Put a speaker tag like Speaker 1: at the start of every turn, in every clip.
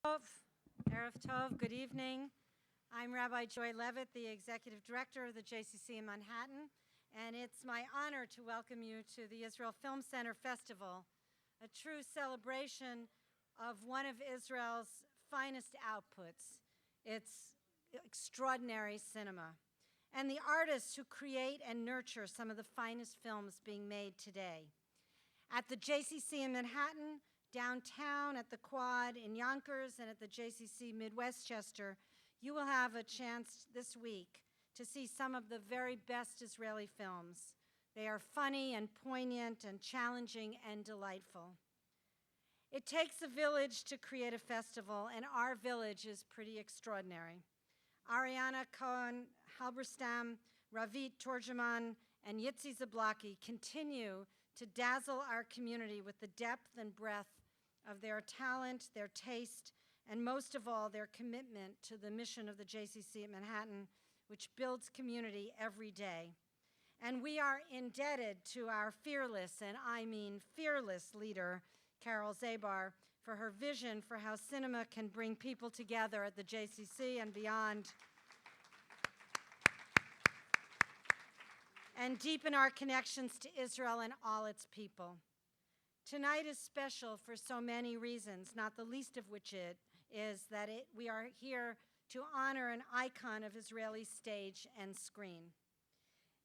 Speaker 1: Erev Tov, good evening. I'm Rabbi Joy Levitt, the Executive Director of the JCC in Manhattan, and it's my honor to welcome you to the Israel Film Center Festival, a true celebration of one of Israel's finest outputs, its extraordinary cinema, and the artists who create and nurture some of the finest films being made today. At the JCC in Manhattan, downtown, at the Quad, in Yonkers, and at the JCC Midwestchester, you will have a chance this week to see some of the very best Israeli films. They are funny and poignant and challenging and delightful. It takes a village to create a festival, and our village is pretty extraordinary. Ariana Cohen, Halberstam, Ravit Torjaman, and Yitzi Zablocki continue to dazzle our community with the depth and breadth of their talent, their taste, and most of all, their commitment to the mission of the JCC at Manhattan, which builds community every day. And we are indebted to our fearless, and I mean fearless leader, Carole Zabar, for her vision for how cinema can bring people together at the JCC and beyond, and deepen our connections to Israel and all its people. Tonight is special for so many reasons, not the least of which is that we are here to honor an icon of Israeli stage and screen.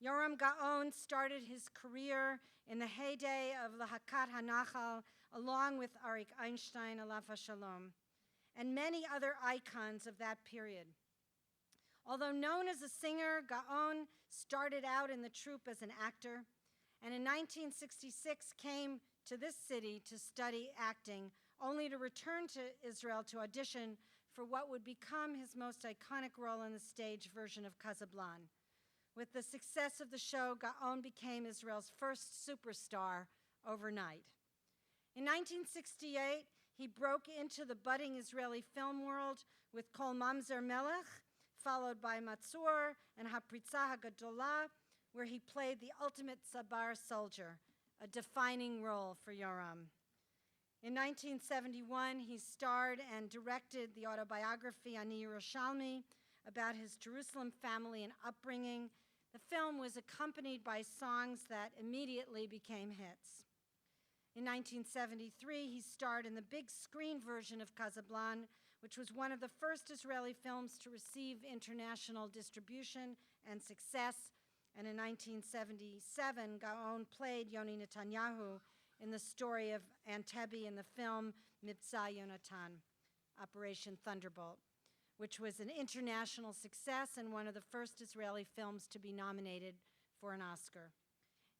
Speaker 1: Yehoram Gaon started his career in the heyday of Lahakat HaNachal, along with Arik Einstein, alav hashalom, and many other icons of that period. Although known as a singer, Gaon started out in the troupe as an actor, and in 1966 came to this city to study acting, only to return to Israel to audition for what would become his most iconic role in the stage version of Casablanca. With the success of the show, Gaon became Israel's first superstar overnight. In 1968, he broke into the budding Israeli film world with Kol Mamzer Melech, followed by Matzur and Hapritza HaGadolah, where he played the ultimate Zabar soldier, a defining role for Yehoram. In 1971, he starred and directed the autobiography Ani Yerushalmi about his Jerusalem family and upbringing. The film was accompanied by songs that immediately became hits. In 1973, he starred in the big screen version of Casablanca, which was one of the first Israeli films to receive international distribution and success. And in 1977, Gaon played Yoni Netanyahu in the story of Entebbe in the film Mibza Yonatan, Operation Thunderbolt, which was an international success and one of the first Israeli films to be nominated for an Oscar.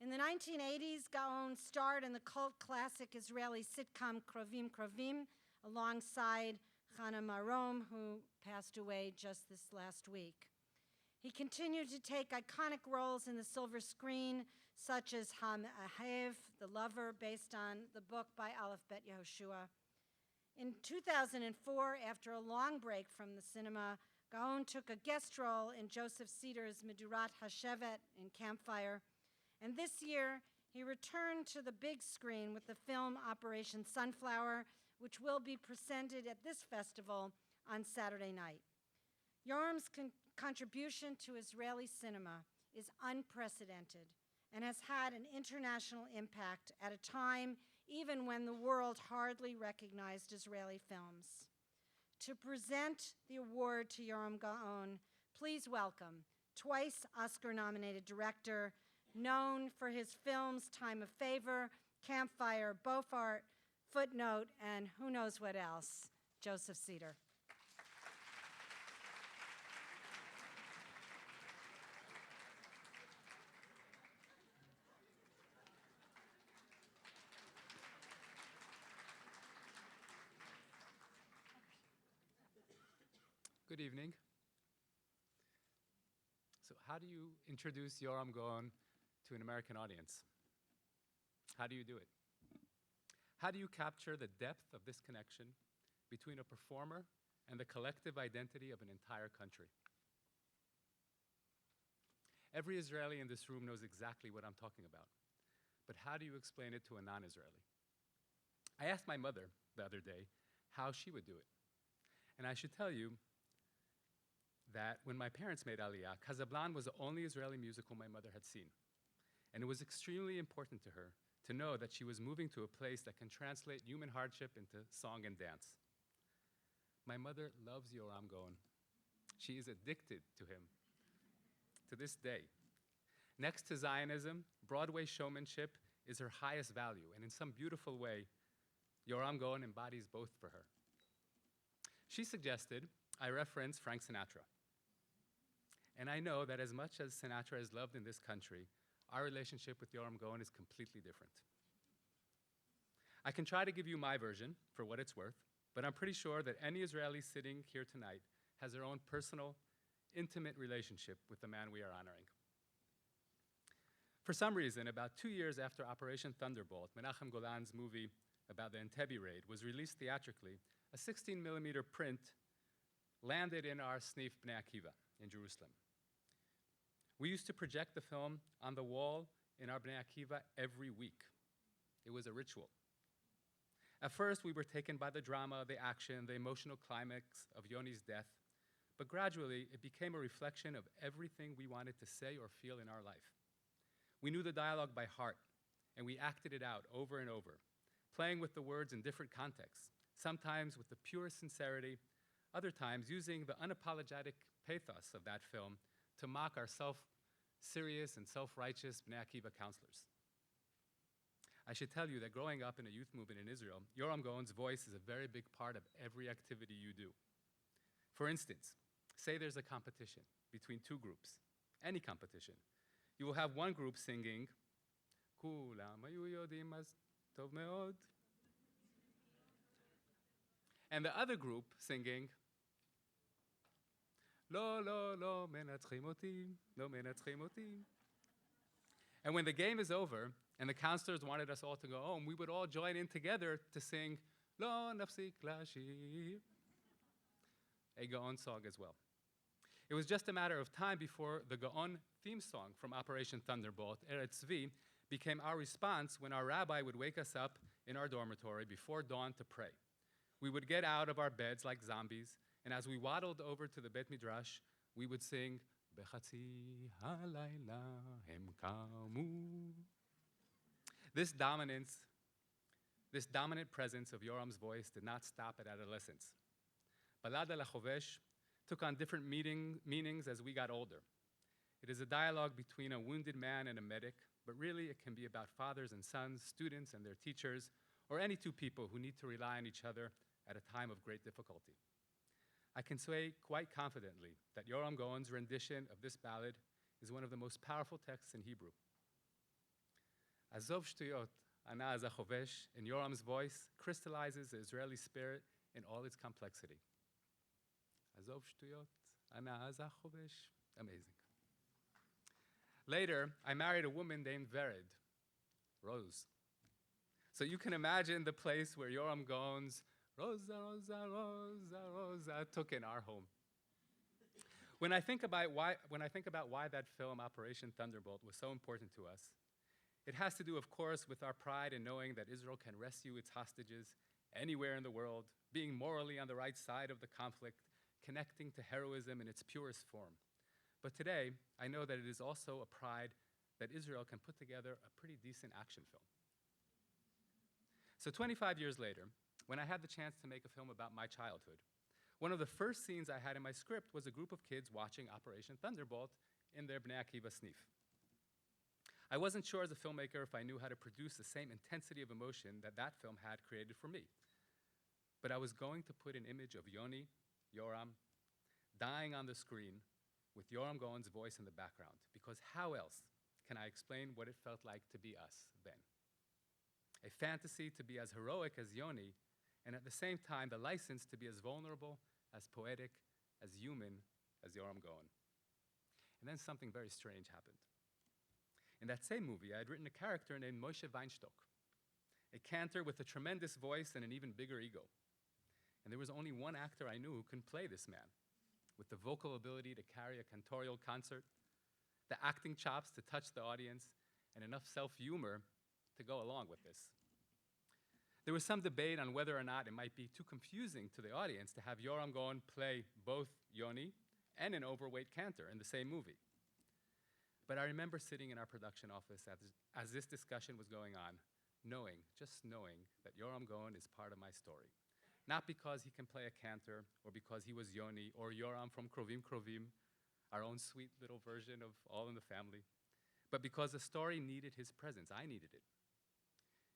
Speaker 1: In the 1980s, Gaon starred in the cult classic Israeli sitcom Krovim Krovim alongside Chana Marom, who passed away just this last week. He continued to take iconic roles in the silver screen, such as Ha'Me'ahev, the lover, based on the book by Aleph Bet Yehoshua. In 2004, after a long break from the cinema, Gaon took a guest role in Joseph Cedear's Medurat HaShevet in Campfire. And this year, he returned to the big screen with the film Operation Sunflower, which will be presented at this festival on Saturday night. Yehoram's contribution to Israeli cinema is unprecedented and has had an international impact at a time even when the world hardly recognized Israeli films. To present the award to Yehoram Gaon, please welcome twice Oscar-nominated director, known for his films Time of Favor, Campfire, Beaufort, Footnote, and who knows what else, Joseph Cedear.
Speaker 2: Good evening. So how do you introduce Yehoram Gaon to an American audience? How do you do it? How do you capture the depth of this connection between a performer and the collective identity of an entire country? Every Israeli in this room knows exactly what I'm talking about. But how do you explain it to a non-Israeli? I asked my mother the other day how she would do it. And I should tell you that when my parents made Aliyah, Casablanca was the only Israeli musical my mother had seen. And it was extremely important to her to know that she was moving to a place that can translate human hardship into song and dance. My mother loves Yehoram Gaon. She is addicted to him to this day. Next to Zionism, Broadway showmanship is her highest value, and in some beautiful way, Yehoram Gaon embodies both for her. She suggested I reference Frank Sinatra. And I know that as much as Sinatra is loved in this country, our relationship with Yehoram Gaon is completely different. I can try to give you my version for what it's worth, but I'm pretty sure that any Israeli sitting here tonight has their own personal, intimate relationship with the man we are honoring. For some reason, about 2 years after Operation Thunderbolt, Menachem Golan's movie about the Entebbe raid was released theatrically, a 16mm print landed in our Snif Bnei Akiva in Jerusalem. We used to project the film on the wall in our Bnei Akiva every week. It was a ritual. At first, we were taken by the drama, the action, the emotional climax of Yoni's death, but gradually, it became a reflection of everything we wanted to say or feel in our life. We knew the dialogue by heart, and we acted it out over and over, playing with the words in different contexts, sometimes with the purest sincerity, other times using the unapologetic pathos of that film to mock our self-serious and self-righteous Bnei Akiva counselors. I should tell you that growing up in a youth movement in Israel, Yehoram Gaon's voice is a very big part of every activity you do. For instance, say there's a competition between two groups, any competition. You will have one group singing, Kulam hayu yodim az tov meod, and the other group singing, Lo, lo, lo, menatchim oti, lo menatchim oti. And when the game is over, and the counselors wanted us all to go home, we would all join in together to sing, Lo nafsik lashir, a Gaon song as well. It was just a matter of time before the Gaon theme song from Operation Thunderbolt, Eretz Tzvi, became our response when our rabbi would wake us up in our dormitory before dawn to pray. We would get out of our beds like zombies, and as we waddled over to the Bet Midrash, we would sing, Bechatzi halayla hem kamu. This dominant presence of Yoram's voice did not stop at adolescence. Balad al-Chovesh took on different meanings as we got older. It is a dialogue between a wounded man and a medic, but really it can be about fathers and sons, students and their teachers, or any two people who need to rely on each other at a time of great difficulty. I can say quite confidently that Yehoram Gaon's rendition of this ballad is one of the most powerful texts in Hebrew. Azov shtuyot, ana az hachovesh, in Yoram's voice, crystallizes the Israeli spirit in all its complexity. Azov shtuyot, ana az hachovesh. Amazing. Later, I married a woman named Vered, Rose. So you can imagine the place where Yehoram Gaon's Rosa, Rosa, Rosa, Rosa took in our home. When I think about why that film, Operation Thunderbolt, was so important to us, it has to do, of course, with our pride in knowing that Israel can rescue its hostages anywhere in the world, being morally on the right side of the conflict, connecting to heroism in its purest form. But today, I know that it is also a pride that Israel can put together a pretty decent action film. So 25 years later, when I had the chance to make a film about my childhood, one of the first scenes I had in my script was a group of kids watching Operation Thunderbolt in their Bnei Akiva Snif. I wasn't sure as a filmmaker if I knew how to produce the same intensity of emotion that that film had created for me. But I was going to put an image of Yoni, Yehoram, dying on the screen with Yehoram Gaon's voice in the background, because how else can I explain what it felt like to be us then? A fantasy to be as heroic as Yoni, and at the same time, the license to be as vulnerable, as poetic, as human as Yehoram Gaon. And then something very strange happened. In that same movie, I had written a character named Moshe Weinstock, a cantor with a tremendous voice and an even bigger ego. And there was only one actor I knew who could play this man, with the vocal ability to carry a cantorial concert, the acting chops to touch the audience, and enough self-humor to go along with this. There was some debate on whether or not it might be too confusing to the audience to have Yehoram Gaon play both Yoni and an overweight cantor in the same movie. But I remember sitting in our production office as this discussion was going on, just knowing that Yehoram Gaon is part of my story. Not because he can play a cantor, or because he was Yoni, or Yoram from Krovim Krovim, our own sweet little version of All in the Family, but because the story needed his presence. I needed it.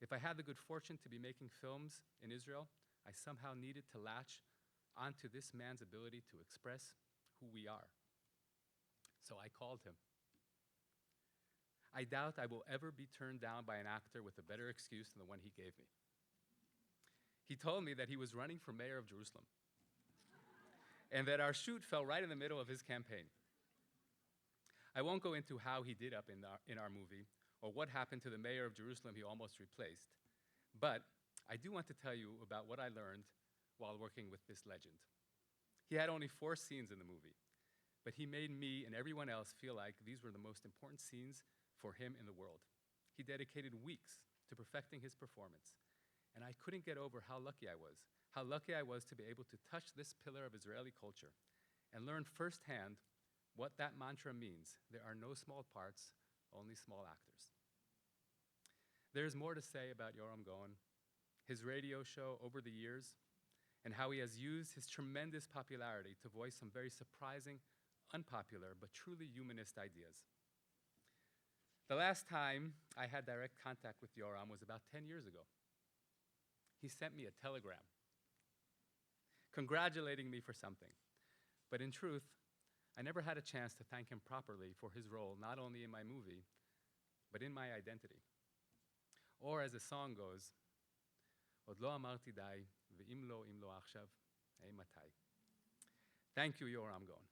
Speaker 2: If I had the good fortune to be making films in Israel, I somehow needed to latch onto this man's ability to express who we are. So I called him. I doubt I will ever be turned down by an actor with a better excuse than the one he gave me. He told me that he was running for mayor of Jerusalem and that our shoot fell right in the middle of his campaign. I won't go into how he did up in our movie or what happened to the mayor of Jerusalem he almost replaced, but I do want to tell you about what I learned while working with this legend. He had only 4 scenes in the movie, but he made me and everyone else feel like these were the most important scenes for him in the world. He dedicated weeks to perfecting his performance, and I couldn't get over how lucky I was to be able to touch this pillar of Israeli culture and learn firsthand what that mantra means. There are no small parts, only small actors. There's more to say about Yehoram Gaon, his radio show over the years, and how he has used his tremendous popularity to voice some very surprising, unpopular, but truly humanist ideas. The last time I had direct contact with Yehoram was about 10 years ago. He sent me a telegram congratulating me for something. But in truth, I never had a chance to thank him properly for his role, not only in my movie, but in my identity. Or as the song goes, Od lo amarti dai, ve'im lo achshav, ei matai. Thank you, Yehoram Gaon.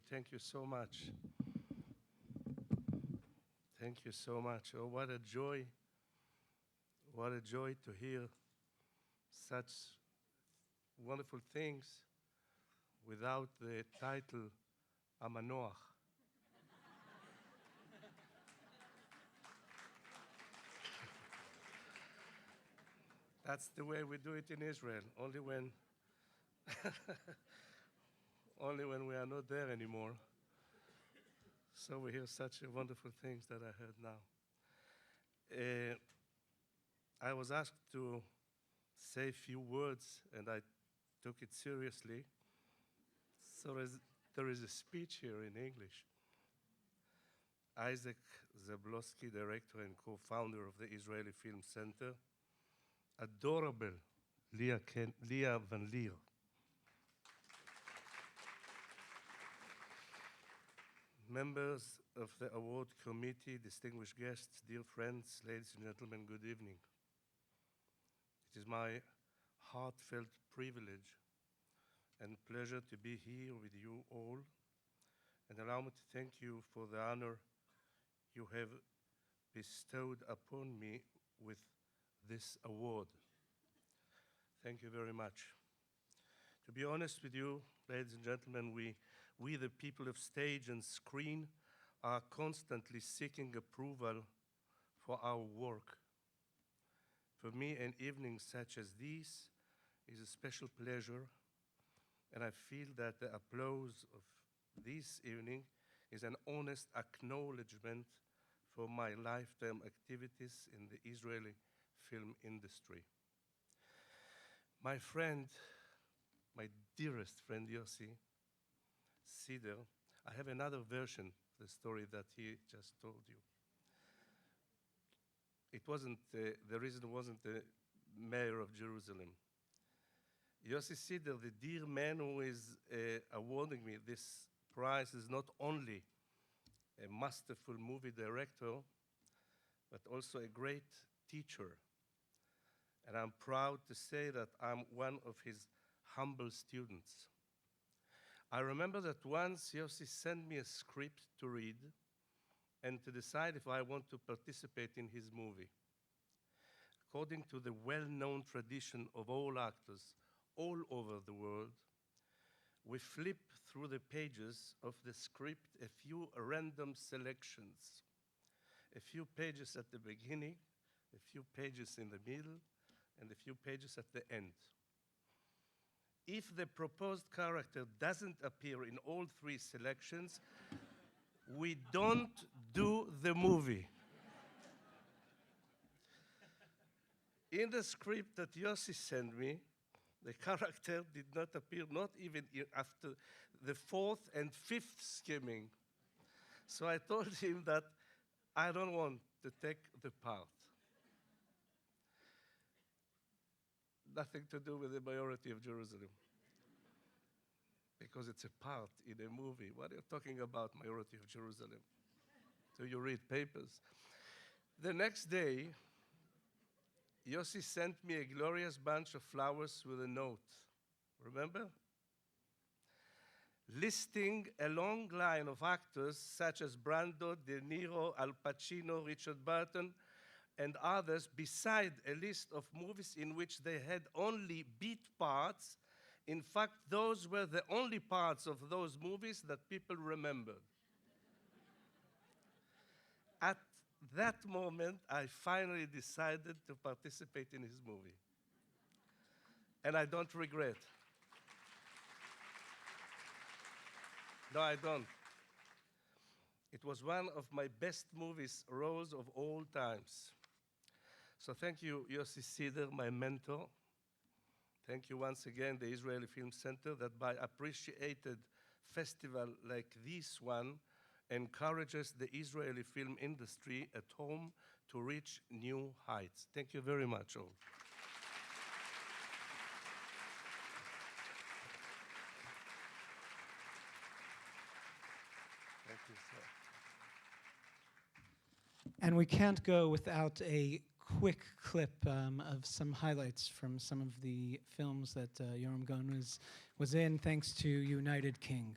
Speaker 3: Thank you so much. Thank you so much. Oh, what a joy to hear such wonderful things without the title Amanoach. That's the way we do it in Israel, only when we are not there anymore. So we hear such wonderful things that I heard now. I was asked to say a few words, and I took it seriously. So there is a speech here in English. Isaac Zablosky, director and co-founder of the Israeli Film Center. Adorable Leah Van Leer. Members of the award committee, distinguished guests, dear friends, ladies and gentlemen, good evening. It is my heartfelt privilege and pleasure to be here with you all, and allow me to thank you for the honor you have bestowed upon me with this award. Thank you very much. To be honest with you, ladies and gentlemen, we the people of stage and screen are constantly seeking approval for our work. For me, an evening such as this is a special pleasure, and I feel that the applause of this evening is an honest acknowledgement for my lifetime activities in the Israeli film industry. My friend, my dearest friend Yossi Cedear, I have another version of the story that he just told you. It wasn't, the reason wasn't the mayor of Jerusalem. Yossi Cedear, the dear man who is awarding me this prize, is not only a masterful movie director, but also a great teacher. And I'm proud to say that I'm one of his humble students. I remember that once Yossi sent me a script to read and to decide if I want to participate in his movie. According to the well-known tradition of all actors all over the world, we flip through the pages of the script a few random selections, a few pages at the beginning, a few pages in the middle, and a few pages at the end. If the proposed character doesn't appear in all three selections, we don't do the movie. In the script that Yossi sent me, the character did not appear, not even after the fourth and fifth skimming. So I told him that I don't want to take the part. Nothing to do with the majority of Jerusalem. Because it's a part in a movie. What are you talking about, majority of Jerusalem? Do you read papers? The next day, Yossi sent me a glorious bunch of flowers with a note. Remember? Listing a long line of actors such as Brando, De Niro, Al Pacino, Richard Burton, and others, beside a list of movies in which they had only beat parts. In fact, those were the only parts of those movies that people remembered. At that moment, I finally decided to participate in his movie. And I don't regret. No, I don't. It was one of my best movies roles of all times. So thank you, Yossi Cedear, my mentor. Thank you once again, the Israeli Film Center, that by appreciated festival like this one encourages the Israeli film industry at home to reach new heights. Thank you very much, all. Thank you, sir.
Speaker 4: And we can't go without a quick clip of some highlights from some of the films that Yehoram Gaon was in, thanks to United King.